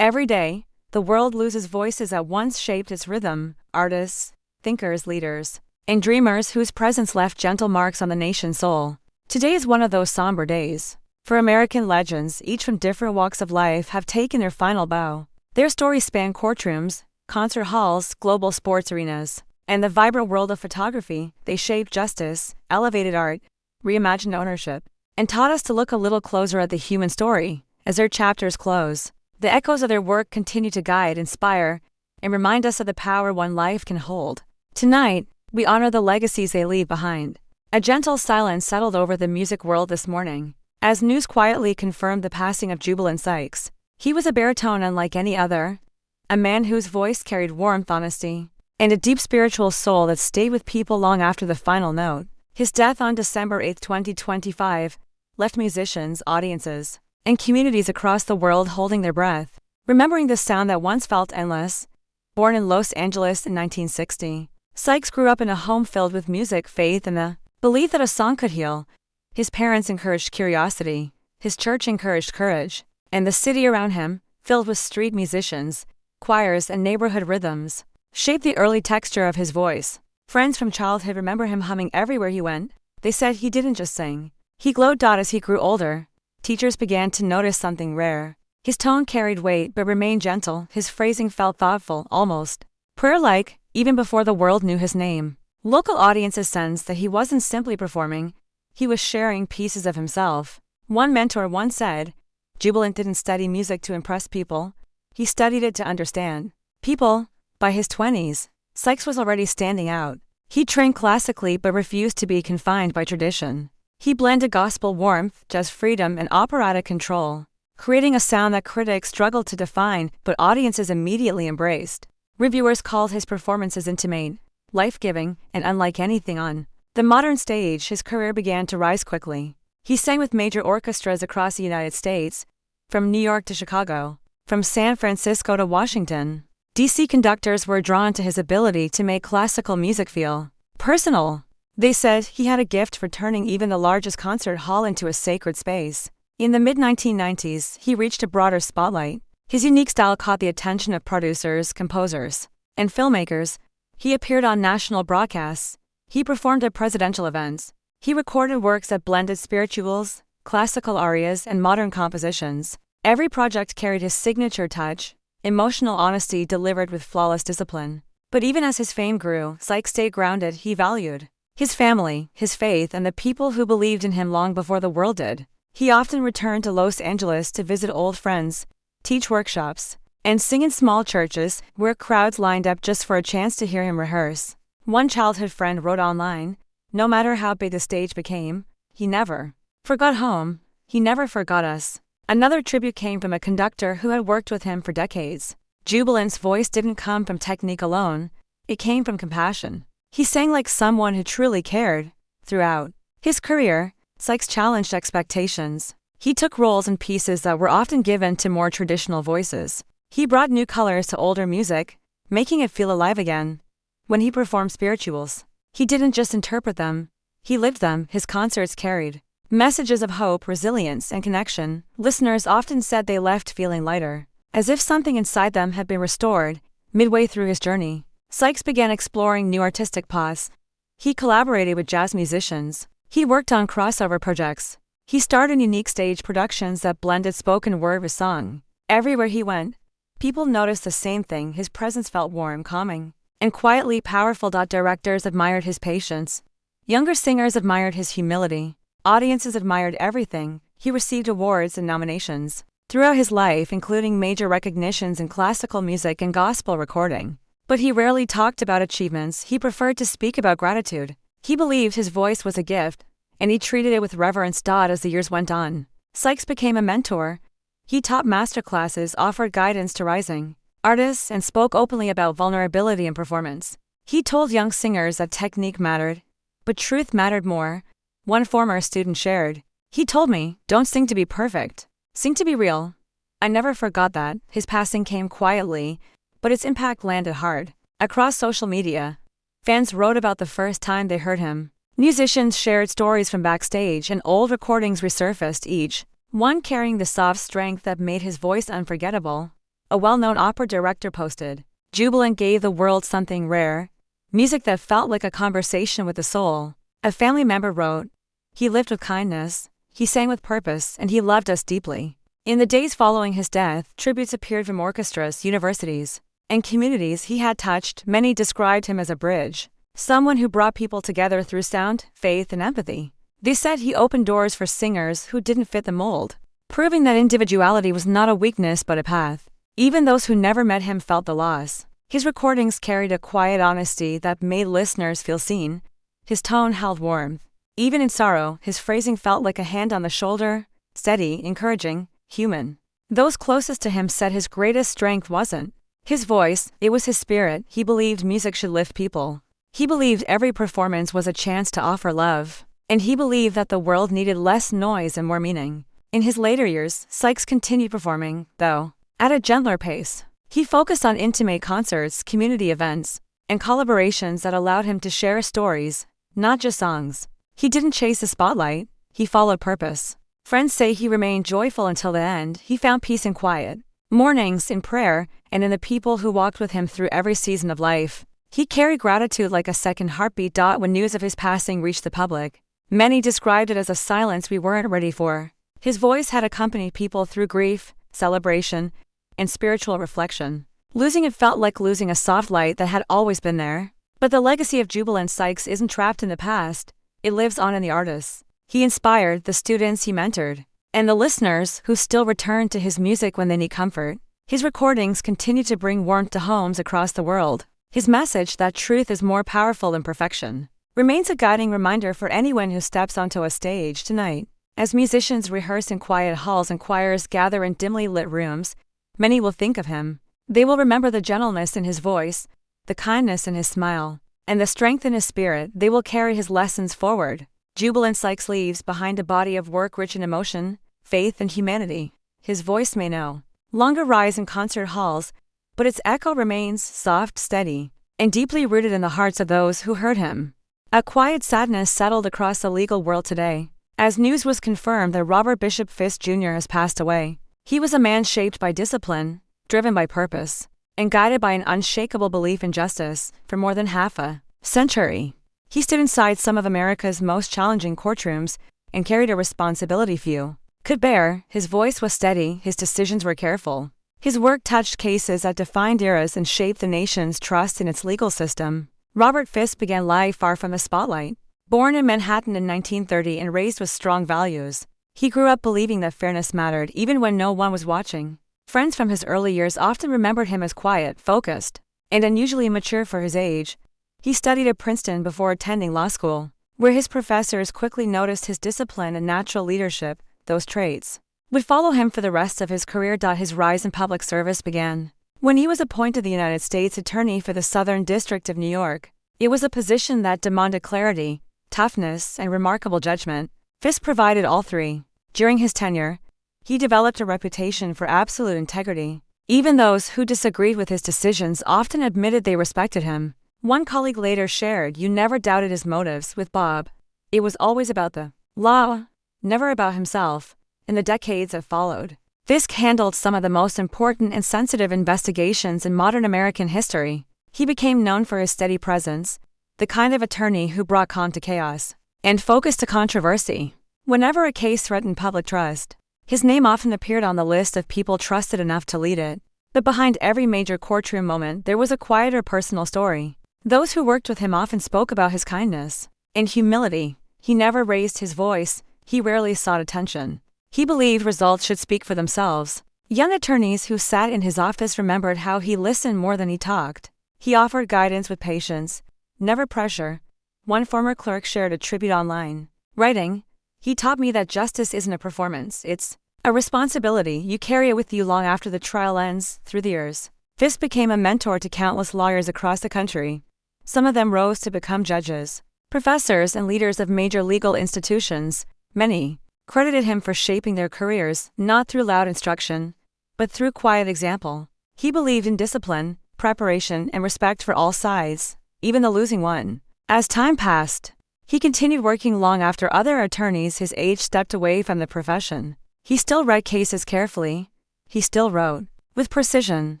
Every day, the world loses voices that once shaped its rhythm, artists, thinkers, leaders, and dreamers whose presence left gentle marks on the nation's soul. Today is one of those somber days. For American legends, each from different walks of life, have taken their final bow. Their stories span courtrooms, concert halls, global sports arenas, and the vibrant world of photography. They shaped justice, elevated art, reimagined ownership, and taught us to look a little closer at the human story. As their chapters close, the echoes of their work continue to guide, inspire, and remind us of the power one life can hold. Tonight, we honor the legacies they leave behind. A gentle silence settled over the music world this morning, as news quietly confirmed the passing of Jubilant Sykes. He was a baritone unlike any other, a man whose voice carried warmth, honesty, and a deep spiritual soul that stayed with people long after the final note. His death on December 8, 2025, left musicians, audiences, and communities across the world holding their breath, remembering the sound that once felt endless. Born in Los Angeles in 1960, Sykes grew up in a home filled with music, faith, and the belief that a song could heal. His parents encouraged curiosity, his church encouraged courage, and the city around him, filled with street musicians, choirs, and neighborhood rhythms, shaped the early texture of his voice. Friends from childhood remember him humming everywhere he went. They said he didn't just sing, he glowed. As he grew older, teachers began to notice something rare. His tone carried weight but remained gentle. His phrasing felt thoughtful, almost prayer-like, even before the world knew his name. Local audiences sensed that he wasn't simply performing, he was sharing pieces of himself. One mentor once said, Jubilant didn't study music to impress people, he studied it to understand people. By his 20s, Sykes was already standing out. He trained classically but refused to be confined by tradition. He blended gospel warmth, jazz freedom, and operatic control, creating a sound that critics struggled to define but audiences immediately embraced. Reviewers called his performances intimate, life-giving, and unlike anything on the modern stage. His career began to rise quickly. He sang with major orchestras across the United States, from New York to Chicago, from San Francisco to Washington. D.C. conductors were drawn to his ability to make classical music feel personal. They said he had a gift for turning even the largest concert hall into a sacred space. In the mid-1990s, he reached a broader spotlight. His unique style caught the attention of producers, composers, and filmmakers. He appeared on national broadcasts. He performed at presidential events. He recorded works that blended spirituals, classical arias, and modern compositions. Every project carried his signature touch, emotional honesty delivered with flawless discipline. But even as his fame grew, Sykes stayed grounded. He valued his family, his faith, and the people who believed in him long before the world did. He often returned to Los Angeles to visit old friends, teach workshops, and sing in small churches where crowds lined up just for a chance to hear him rehearse. One childhood friend wrote online, no matter how big the stage became, he never forgot home, he never forgot us. Another tribute came from a conductor who had worked with him for decades. Jubilant's voice didn't come from technique alone, it came from compassion. He sang like someone who truly cared. Throughout his career, Sykes challenged expectations. He took roles and pieces that were often given to more traditional voices. He brought new colors to older music, making it feel alive again. When he performed spirituals, he didn't just interpret them, he lived them. His concerts carried messages of hope, resilience, and connection. Listeners often said they left feeling lighter, as if something inside them had been restored. Midway through his journey, Sykes began exploring new artistic paths. He collaborated with jazz musicians. He worked on crossover projects. He starred in unique stage productions that blended spoken word with song. Everywhere he went, people noticed the same thing. His presence felt warm, calming, and quietly powerful. Directors admired his patience. Younger singers admired his humility. Audiences admired everything. He received awards and nominations throughout his life, including major recognitions in classical music and gospel recording. But he rarely talked about achievements. He preferred to speak about gratitude. He believed his voice was a gift, and he treated it with reverence. As the years went on, Sykes became a mentor. He taught masterclasses, offered guidance to rising artists, and spoke openly about vulnerability in performance. He told young singers that technique mattered, but truth mattered more. One former student shared, "He told me, don't sing to be perfect, sing to be real." I never forgot that. His passing came quietly, but its impact landed hard. Across social media, fans wrote about the first time they heard him. Musicians shared stories from backstage, and old recordings resurfaced, each one carrying the soft strength that made his voice unforgettable. a well-known opera director posted, "Jubilant gave the world something rare, music that felt like a conversation with the soul." A family member wrote, "He lived with kindness, he sang with purpose, and he loved us deeply." In the days following his death, tributes appeared from orchestras, universities, and communities he had touched. Many described him as a bridge, someone who brought people together through sound, faith, and empathy. They said he opened doors for singers who didn't fit the mold, proving that individuality was not a weakness but a path. Even those who never met him felt the loss. His recordings carried a quiet honesty that made listeners feel seen. His tone held warmth. Even in sorrow, his phrasing felt like a hand on the shoulder, steady, encouraging, human. Those closest to him said his greatest strength wasn't his voice, it was his spirit. He believed music should lift people. He believed every performance was a chance to offer love. And he believed that the world needed less noise and more meaning. In his later years, Sykes continued performing, though at a gentler pace. He focused on intimate concerts, community events, and collaborations that allowed him to share stories, not just songs. He didn't chase the spotlight, he followed purpose. Friends say he remained joyful until the end. He found peace in quiet mornings, in prayer, and in the people who walked with him through every season of life. He carried gratitude like a second heartbeat. When news of his passing reached the public, many described it as a silence we weren't ready for. His voice had accompanied people through grief, celebration, and spiritual reflection. Losing it felt like losing a soft light that had always been there. But the legacy of Jubilant Sykes isn't trapped in the past, it lives on in the artists he inspired, the students he mentored, and the listeners who still return to his music when they need comfort. His recordings continue to bring warmth to homes across the world. His message that truth is more powerful than perfection remains a guiding reminder for anyone who steps onto a stage tonight. As musicians rehearse in quiet halls and choirs gather in dimly lit rooms, many will think of him. They will remember the gentleness in his voice, the kindness in his smile, and the strength in his spirit. They will carry his lessons forward. Jubilant Sykes leaves behind a body of work rich in emotion, faith, and humanity. His voice may no longer rise in concert halls, but its echo remains soft, steady, and deeply rooted in the hearts of those who heard him. A quiet sadness settled across the legal world today, as news was confirmed that Bishop Fiske Jr. has passed away. He was a man shaped by discipline, driven by purpose, and guided by an unshakable belief in justice. For more than half a century, he stood inside some of America's most challenging courtrooms and carried a responsibility few could bear. His voice was steady, his decisions were careful. His work touched cases that defined eras and shaped the nation's trust in its legal system. Robert Fiske began life far from the spotlight. Born in Manhattan in 1930 and raised with strong values, he grew up believing that fairness mattered even when no one was watching. Friends from his early years often remembered him as quiet, focused, and unusually mature for his age. He studied at Princeton before attending law school, where his professors quickly noticed his discipline and natural leadership. Those traits would follow him for the rest of his career. His rise in public service began when he was appointed the United States Attorney for the Southern District of New York. It was a position that demanded clarity, toughness, and remarkable judgment. Fiske provided all three. During his tenure, he developed a reputation for absolute integrity. Even those who disagreed with his decisions often admitted they respected him. One colleague later shared, "You never doubted his motives with Bob. It was always about the law, never about himself." In the decades that followed, Fiske handled some of the most important and sensitive investigations in modern American history. He became known for his steady presence, the kind of attorney who brought calm to chaos and focus to controversy. Whenever a case threatened public trust, his name often appeared on the list of people trusted enough to lead it. But behind every major courtroom moment, there was a quieter personal story. Those who worked with him often spoke about his kindness and humility. He never raised his voice, he rarely sought attention. He believed results should speak for themselves. Young attorneys who sat in his office remembered how he listened more than he talked. He offered guidance with patience, never pressure. One former clerk shared a tribute online, writing, "He taught me that justice isn't a performance, it's a responsibility. You carry it with you long after the trial ends." Through the years, Fiske became a mentor to countless lawyers across the country. Some of them rose to become judges, professors, and leaders of major legal institutions. Many credited him for shaping their careers, not through loud instruction, but through quiet example. He believed in discipline, preparation, and respect for all sides, even the losing one. As time passed, he continued working long after other attorneys his age stepped away from the profession. He still read cases carefully. He still wrote with precision.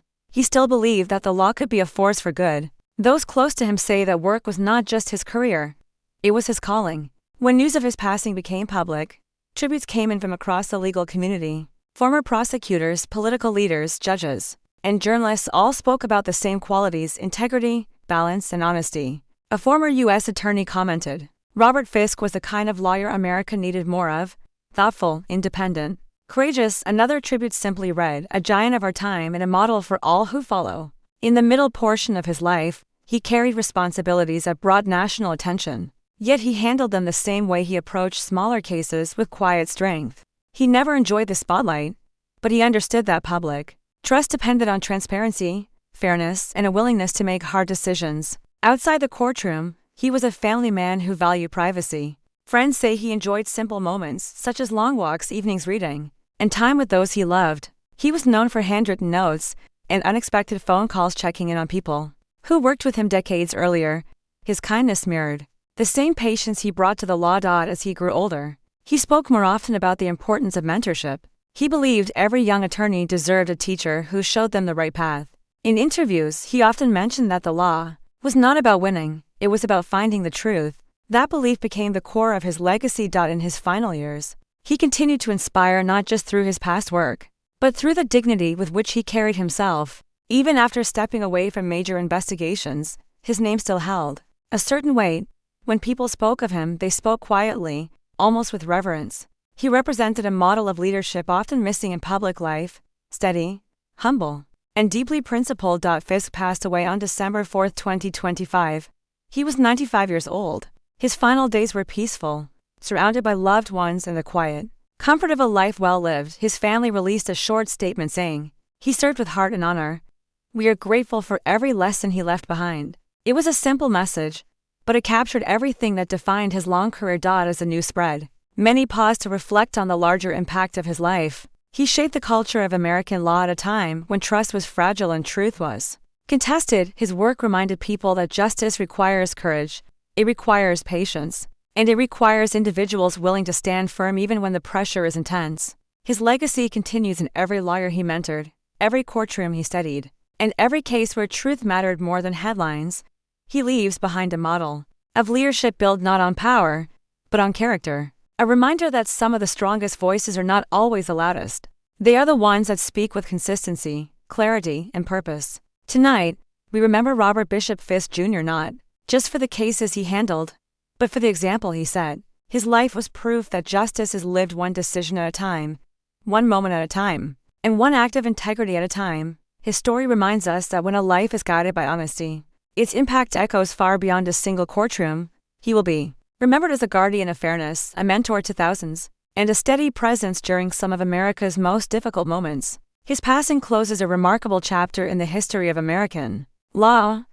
He still believed that the law could be a force for good. Those close to him say that work was not just his career, it was his calling. When news of his passing became public, tributes came in from across the legal community. Former prosecutors, political leaders, judges, and journalists all spoke about the same qualities: integrity, balance, and honesty. A former U.S. attorney commented, "Robert Fiske was the kind of lawyer America needed more of: thoughtful, independent, courageous." Another tribute simply read, "A giant of our time and a model for all who follow." In the middle portion of his life, he carried responsibilities that brought national attention. Yet he handled them the same way he approached smaller cases, with quiet strength. He never enjoyed the spotlight, but he understood that public trust depended on transparency, fairness, and a willingness to make hard decisions. Outside the courtroom, he was a family man who valued privacy. Friends say he enjoyed simple moments, such as long walks, evenings reading, and time with those he loved. He was known for handwritten notes and unexpected phone calls, checking in on people who worked with him decades earlier. His kindness mirrored the same patience he brought to the law. As he grew older, he spoke more often about the importance of mentorship. He believed every young attorney deserved a teacher who showed them the right path. In interviews, he often mentioned that the law was not about winning, it was about finding the truth. That belief became the core of his legacy. In his final years, he continued to inspire not just through his past work, but through the dignity with which he carried himself. Even after stepping away from major investigations, his name still held a certain weight. When people spoke of him, they spoke quietly, almost with reverence. He represented a model of leadership often missing in public life: steady, humble, and deeply principled. Fiske passed away on December 4, 2025. He was 95 years old. His final days were peaceful, surrounded by loved ones and the quiet comfort of a life well lived. His family released a short statement saying, "He served with heart and honor. We are grateful for every lesson he left behind." It was a simple message, but it captured everything that defined his long career. As the news spread, many paused to reflect on the larger impact of his life. He shaped the culture of American law at a time when trust was fragile and truth was contested. His work reminded people that justice requires courage, it requires patience, and it requires individuals willing to stand firm even when the pressure is intense. His legacy continues in every lawyer he mentored, every courtroom he studied, and every case where truth mattered more than headlines. He leaves behind a model of leadership built not on power, but on character. A reminder that some of the strongest voices are not always the loudest. They are the ones that speak with consistency, clarity, and purpose. Tonight, we remember Robert Bishop Fiske Jr. not just for the cases he handled, but for the example he set. His life was proof that justice is lived one decision at a time, one moment at a time, and one act of integrity at a time. His story reminds us that when a life is guided by honesty, its impact echoes far beyond a single courtroom. He will be remembered as a guardian of fairness, a mentor to thousands, and a steady presence during some of America's most difficult moments. His passing closes a remarkable chapter in the history of American law,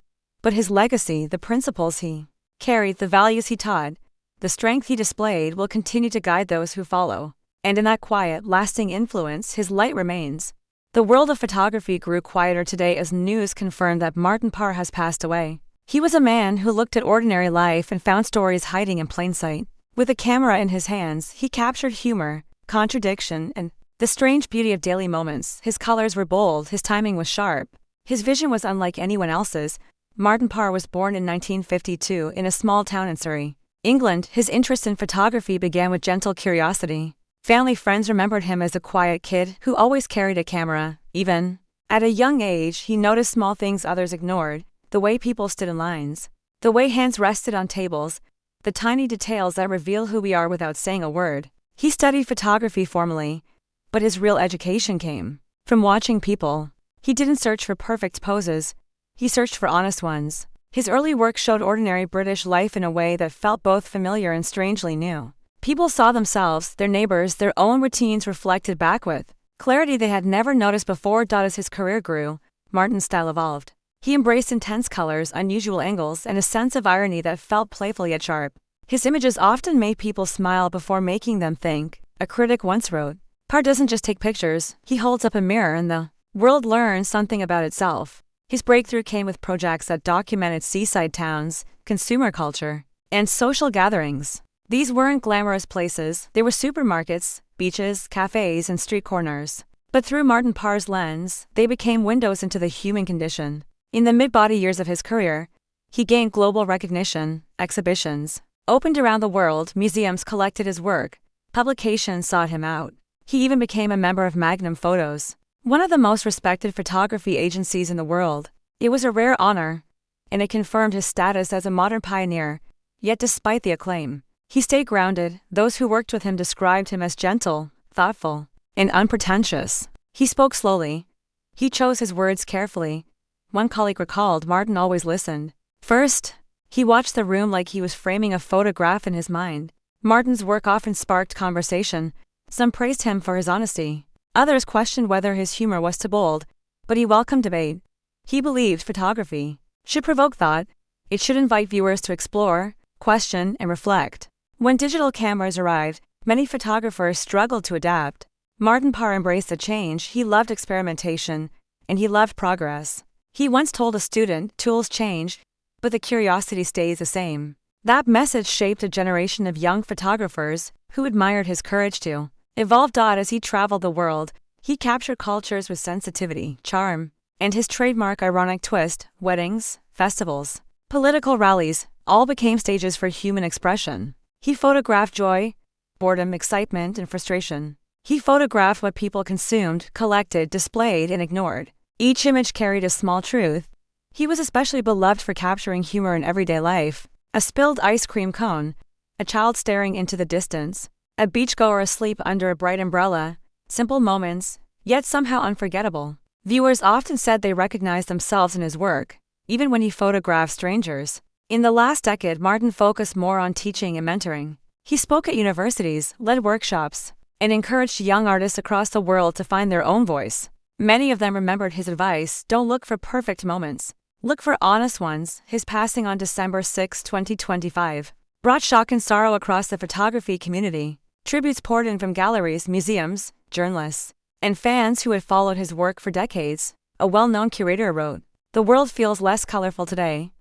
but his legacy, the principles he carried, the values he taught, the strength he displayed will continue to guide those who follow. And in that quiet, lasting influence, his light remains. The world of photography grew quieter today as news confirmed that Martin Parr has passed away. He was a man who looked at ordinary life and found stories hiding in plain sight. With a camera in his hands, he captured humor, contradiction, and the strange beauty of daily moments. His colors were bold, his timing was sharp, his vision was unlike anyone else's. Martin Parr was born in 1952 in a small town in Surrey, England. His interest in photography began with gentle curiosity. Family friends remembered him as a quiet kid who always carried a camera. Even at a young age, he noticed small things others ignored: the way people stood in lines, the way hands rested on tables, the tiny details that reveal who we are without saying a word. He studied photography formally, but his real education came from watching people. He didn't search for perfect poses, he searched for honest ones. His early work showed ordinary British life in a way that felt both familiar and strangely new. People saw themselves, their neighbors, their own routines reflected back with clarity they had never noticed before. As his career grew, Martin's style evolved. He embraced intense colors, unusual angles, and a sense of irony that felt playful yet sharp. His images often made people smile before making them think. A critic once wrote, "Parr doesn't just take pictures, he holds up a mirror and the world learns something about itself." His breakthrough came with projects that documented seaside towns, consumer culture, and social gatherings. These weren't glamorous places, they were supermarkets, beaches, cafes, and street corners. But through Martin Parr's lens, they became windows into the human condition. In the mid-body years of his career, he gained global recognition, exhibitions opened around the world, museums collected his work, publications sought him out. He even became a member of Magnum Photos, one of the most respected photography agencies in the world. It was a rare honor, and it confirmed his status as a modern pioneer. Yet despite the acclaim, he stayed grounded. Those who worked with him described him as gentle, thoughtful, and unpretentious. He spoke slowly. He chose his words carefully. One colleague recalled Martin always listened. First, he watched the room like he was framing a photograph in his mind. Martin's work often sparked conversation. Some praised him for his honesty. Others questioned whether his humor was too bold, but he welcomed debate. He believed photography should provoke thought. It should invite viewers to explore, question, and reflect. When digital cameras arrived, many photographers struggled to adapt. Martin Parr embraced the change. He loved experimentation, and he loved progress. He once told a student, "Tools change, but the curiosity stays the same." That message shaped a generation of young photographers who admired his courage to evolve. As he traveled the world, he captured cultures with sensitivity, charm, and his trademark ironic twist. Weddings, festivals, political rallies, all became stages for human expression. He photographed joy, boredom, excitement, and frustration. He photographed what people consumed, collected, displayed, and ignored. Each image carried a small truth. He was especially beloved for capturing humor in everyday life. A spilled ice cream cone, a child staring into the distance, a beachgoer asleep under a bright umbrella. Simple moments, yet somehow unforgettable. Viewers often said they recognized themselves in his work, even when he photographed strangers. In the last decade, Martin focused more on teaching and mentoring. He spoke at universities, led workshops, and encouraged young artists across the world to find their own voice. Many of them remembered his advice: don't look for perfect moments, look for honest ones. His passing on December 6, 2025, brought shock and sorrow across the photography community. Tributes poured in from galleries, museums, journalists, and fans who had followed his work for decades. A well-known curator wrote, "The world feels less colorful today.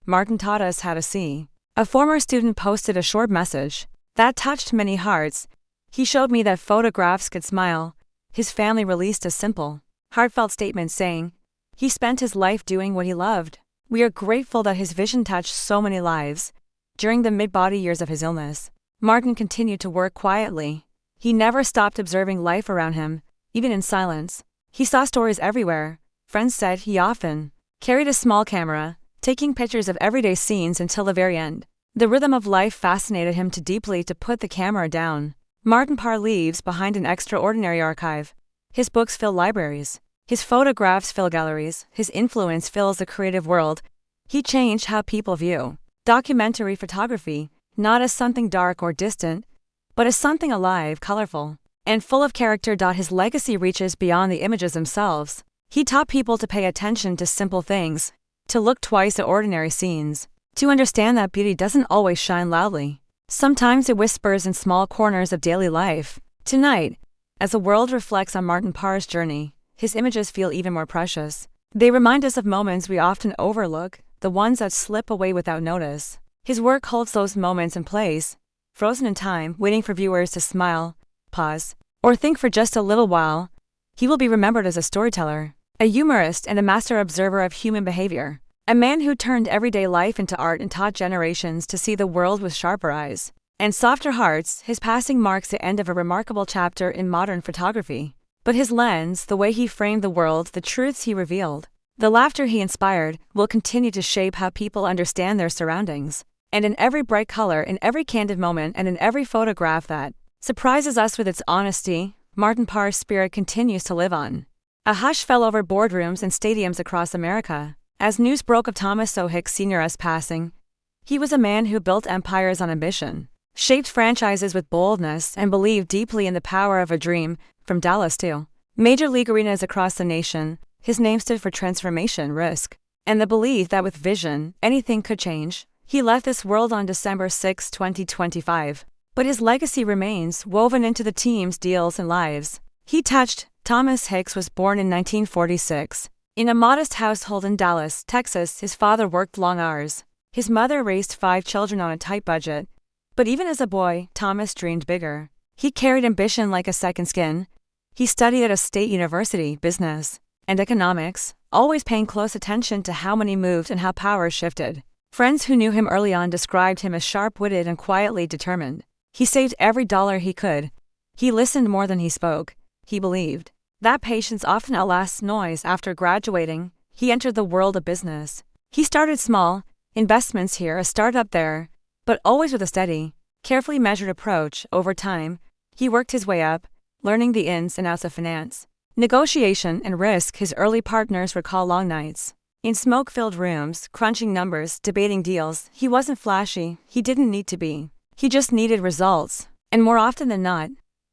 Martin taught us how to see." A former student posted a short message that touched many hearts. "He showed me that photographs could smile." His family released a simple, heartfelt statement saying, "He spent his life doing what he loved." We are grateful that his vision touched so many lives. During the mid-body years of his illness, Martin continued to work quietly. He never stopped observing life around him, even in silence. He saw stories everywhere. Friends said he often carried a small camera, taking pictures of everyday scenes until the very end. The rhythm of life fascinated him too deeply to put the camera down. Martin Parr leaves behind an extraordinary archive. His books fill libraries. His photographs fill galleries. His influence fills the creative world. He changed how people view documentary photography, not as something dark or distant, but as something alive, colorful, and full of character. His legacy reaches beyond the images themselves. He taught people to pay attention to simple things, to look twice at ordinary scenes, to understand that beauty doesn't always shine loudly. Sometimes it whispers in small corners of daily life. Tonight, as the world reflects on Martin Parr's journey, his images feel even more precious. They remind us of moments we often overlook, the ones that slip away without notice. His work holds those moments in place, frozen in time, waiting for viewers to smile, pause, or think for just a little while. He will be remembered as a storyteller, a humorist, and a master observer of human behavior. A man who turned everyday life into art and taught generations to see the world with sharper eyes and softer hearts. His passing marks the end of a remarkable chapter in modern photography. But his lens, the way he framed the world, the truths he revealed, the laughter he inspired, will continue to shape how people understand their surroundings. And in every bright color, in every candid moment, and in every photograph that surprises us with its honesty, Martin Parr's spirit continues to live on. A hush fell over boardrooms and stadiums across America as news broke of Thomas O. Hicks Sr.'s passing. He was a man who built empires on ambition, shaped franchises with boldness, and believed deeply in the power of a dream. From Dallas to major league arenas across the nation, his name stood for transformation, risk, and the belief that with vision, anything could change. He left this world on December 6, 2025, but his legacy remains woven into the team's deals and lives he touched. Thomas Hicks was born in 1946. In a modest household in Dallas, Texas. His father worked long hours. His mother raised 5 children on a tight budget. But even as a boy, Thomas dreamed bigger. He carried ambition like a second skin. He studied at a state university, business and economics, always paying close attention to how money moved and how power shifted. Friends who knew him early on described him as sharp-witted and quietly determined. He saved every dollar he could. He listened more than he spoke. He believed that patience often outlasts noise. After graduating, he entered the world of business. He started small, investments here, a startup there, but always with a steady, carefully measured approach. Over time, he worked his way up, learning the ins and outs of finance, negotiation, and risk. His early partners recall long nights in smoke-filled rooms, crunching numbers, debating deals. He wasn't flashy, he didn't need to be. He just needed results, and more often than not,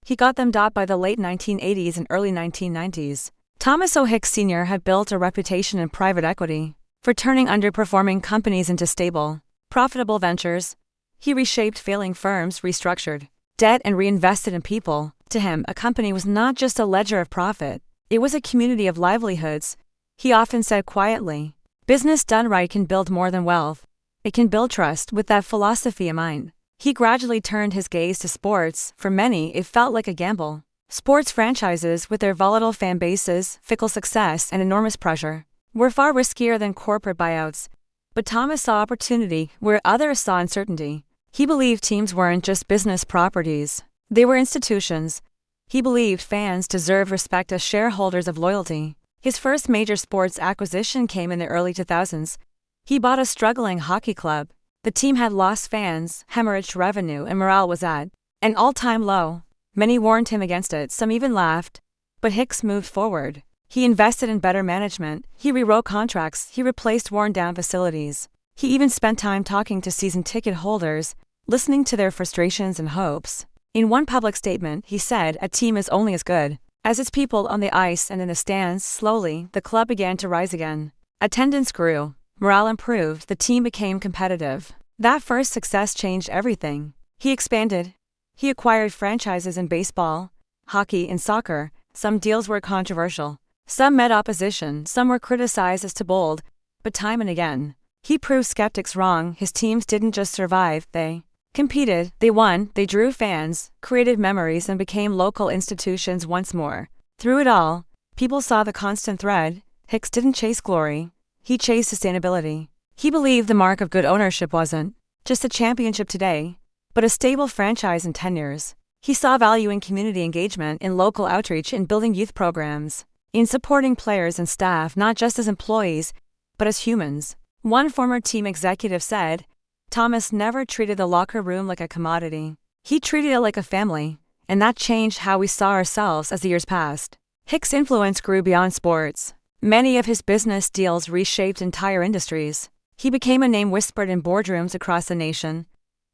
he got them. By the late 1980s and early 1990s, Thomas O. Hicks Sr. had built a reputation in private equity for turning underperforming companies into stable, profitable ventures. He reshaped failing firms, restructured debt, and reinvested in people. To him, a company was not just a ledger of profit, it was a community of livelihoods. He often said quietly, "Business done right can build more than wealth. It can build trust." With that philosophy in mind, he gradually turned his gaze to sports. For many, it felt like a gamble. Sports franchises, with their volatile fan bases, fickle success, and enormous pressure, were far riskier than corporate buyouts. But Thomas saw opportunity where others saw uncertainty. He believed teams weren't just business properties, they were institutions. He believed fans deserved respect as shareholders of loyalty. His first major sports acquisition came in the early 2000s. He bought a struggling hockey club. The team had lost fans, hemorrhaged revenue, and morale was at an all-time low. Many warned him against it, some even laughed. But Hicks moved forward. He invested in better management, he rewrote contracts, he replaced worn-down facilities. He even spent time talking to season ticket holders, listening to their frustrations and hopes. In one public statement, he said, "A team is only as good as its people on the ice and in the stands." Slowly, the club began to rise again. Attendance grew, morale improved, the team became competitive. That first success changed everything. He expanded. He acquired franchises in baseball, hockey, and soccer. Some deals were controversial. Some met opposition, some were criticized as too bold. But time and again, he proved skeptics wrong. His teams didn't just survive, they competed, they won, they drew fans, created memories, and became local institutions once more. Through it all, people saw the constant thread. Hicks didn't chase glory, he chased sustainability. He believed the mark of good ownership wasn't just a championship today, but a stable franchise in 10 years. He saw value in community engagement, in local outreach, in building youth programs, in supporting players and staff not just as employees, but as humans. One former team executive said, "Thomas never treated the locker room like a commodity. He treated it like a family, and that changed how we saw ourselves." As the years passed, Hicks' influence grew beyond sports. Many of his business deals reshaped entire industries. He became a name whispered in boardrooms across the nation.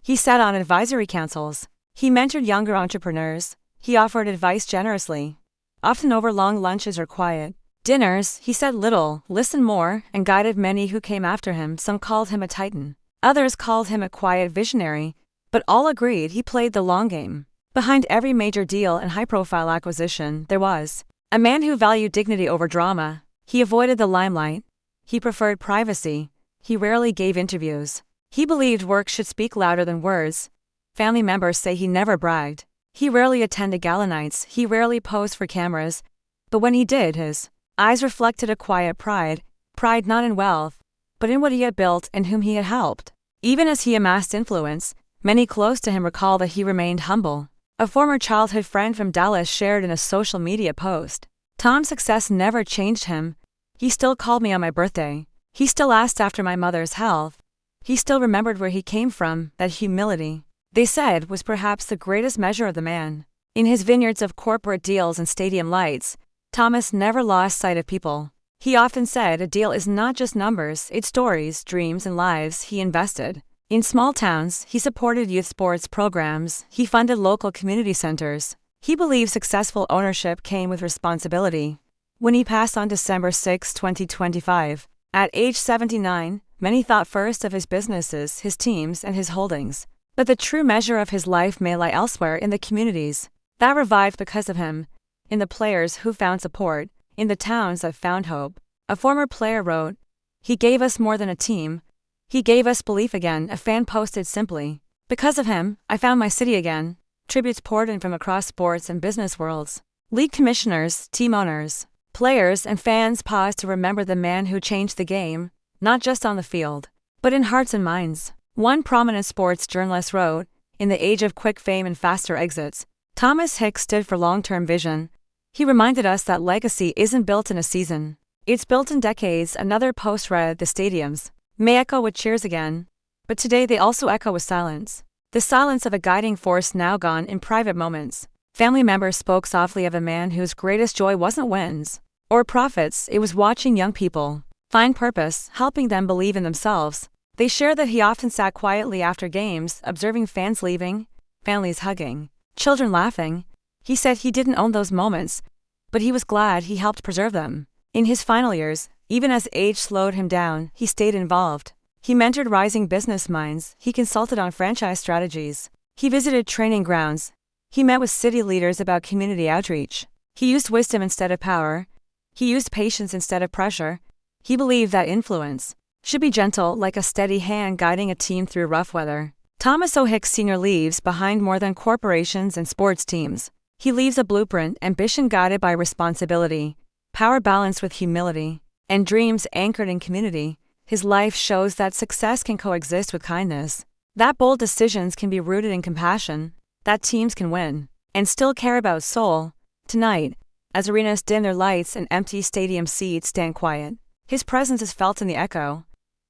He sat on advisory councils. He mentored younger entrepreneurs. He offered advice generously, often over long lunches or quiet dinners. He said little, listened more, and guided many who came after him. Some called him a titan. Others called him a quiet visionary, but all agreed he played the long game. Behind every major deal and high-profile acquisition, there was a man who valued dignity over drama. He avoided the limelight. He preferred privacy. He rarely gave interviews. He believed work should speak louder than words. Family members say he never bragged. He rarely attended gala nights. He rarely posed for cameras. But when he did, his eyes reflected a quiet pride. Pride not in wealth, but in what he had built and whom he had helped. Even as he amassed influence, many close to him recall that he remained humble. A former childhood friend from Dallas shared in a social media post, "Tom's success never changed him. He still called me on my birthday. He still asked after my mother's health. He still remembered where he came from." That humility, they said, was perhaps the greatest measure of the man. In his vineyards of corporate deals and stadium lights, Thomas never lost sight of people. He often said, "A deal is not just numbers, it's stories, dreams, and lives." He invested in small towns, he supported youth sports programs, he funded local community centers. He believed successful ownership came with responsibility. When he passed on December 6, 2025, at age 79, many thought first of his businesses, his teams, and his holdings. But the true measure of his life may lie elsewhere, in the communities that revived because of him, in the players who found support, in the towns that found hope. A former player wrote, "He gave us more than a team. He gave us belief again." A fan posted simply, "Because of him, I found my city again." Tributes poured in from across sports and business worlds. League commissioners, team owners, players, and fans pause to remember the man who changed the game, not just on the field, but in hearts and minds. One prominent sports journalist wrote, "In the age of quick fame and faster exits, Thomas Hicks stood for long-term vision. He reminded us that legacy isn't built in a season. It's built in decades." Another post read, "The stadiums may echo with cheers again, but today they also echo with silence. The silence of a guiding force now gone in private moments." Family members spoke softly of a man whose greatest joy wasn't wins or profits, it was watching young people find purpose, helping them believe in themselves. They shared that he often sat quietly after games, observing fans leaving, families hugging, children laughing. He said he didn't own those moments, but he was glad he helped preserve them. In his final years, even as age slowed him down, he stayed involved. He mentored rising business minds, he consulted on franchise strategies, he visited training grounds, he met with city leaders about community outreach. He used wisdom instead of power. He used patience instead of pressure. He believed that influence should be gentle, like a steady hand guiding a team through rough weather. Thomas O. Hicks Sr. leaves behind more than corporations and sports teams. He leaves a blueprint, ambition guided by responsibility, power balanced with humility, and dreams anchored in community. His life shows that success can coexist with kindness, that bold decisions can be rooted in compassion, that teams can win and still care about soul. Tonight, as arenas dim their lights and empty stadium seats stand quiet, his presence is felt in the echo.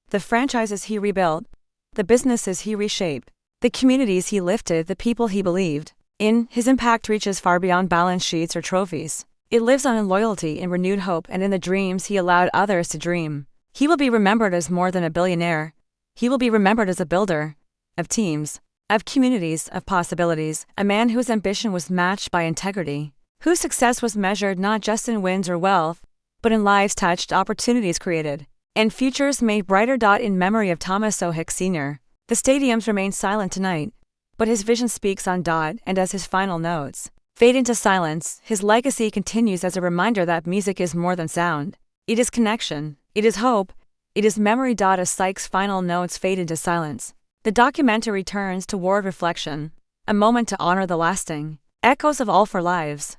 The franchises he rebuilt, the businesses he reshaped, the communities he lifted, the people he believed in, his impact reaches far beyond balance sheets or trophies. It lives on in loyalty, in renewed hope, and in the dreams he allowed others to dream. He will be remembered as more than a billionaire. He will be remembered as a builder of teams, of communities, of possibilities, a man whose ambition was matched by integrity, whose success was measured not just in wins or wealth, but in lives touched, opportunities created, and futures made brighter. In memory of Thomas O. Hicks Sr., the stadiums remain silent tonight, but his vision speaks on. And as his final notes fade into silence, his legacy continues as a reminder that music is more than sound. It is connection, it is hope, it is memory. As Sykes' final notes fade into silence, the documentary turns toward reflection, a moment to honor the lasting echoes of all four lives.